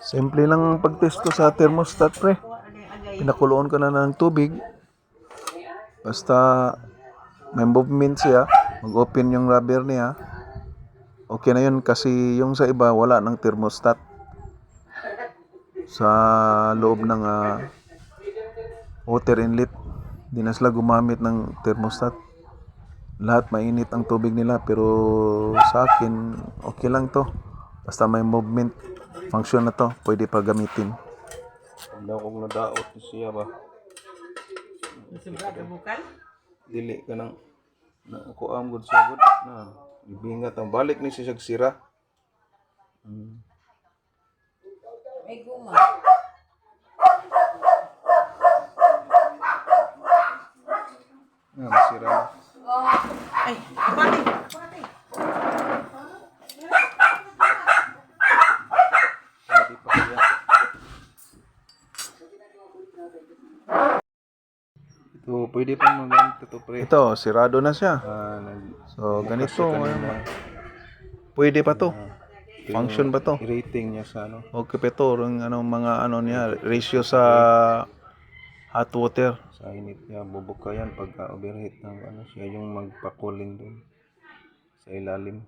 Simple lang ang pag-test ko sa thermostat, pre. Pinakuloon ko na ng tubig. Basta may movement siya, mag-open yung rubber niya. Okay na yun kasi yung sa iba wala ng thermostat sa loob ng water inlet. Di na sila gumamit ng thermostat. Lahat mainit ang tubig nila pero sa akin okay lang to. Basta may movement, function na to, pwede pa gamitin. Wala kong nadaot siya ba? Sobra ka bukal? Dili ka nang nakuam gud siya gud na ibingat ang balik ni siya sira. May guma. Masira na. Ay, kapatid. Kapatid. Pwede pa kaya. Ito, pwede pa magamit ito, pre. Ito, sirado na siya. So, ganito. Pwede pa to. Function ba to? Rating niya sa ano? Okay pa to. Mga niya, ratio sa hot water. Sa init niya, bubuka yan pagka overheat ng siya yung magpa-cooling doon sa ilalim.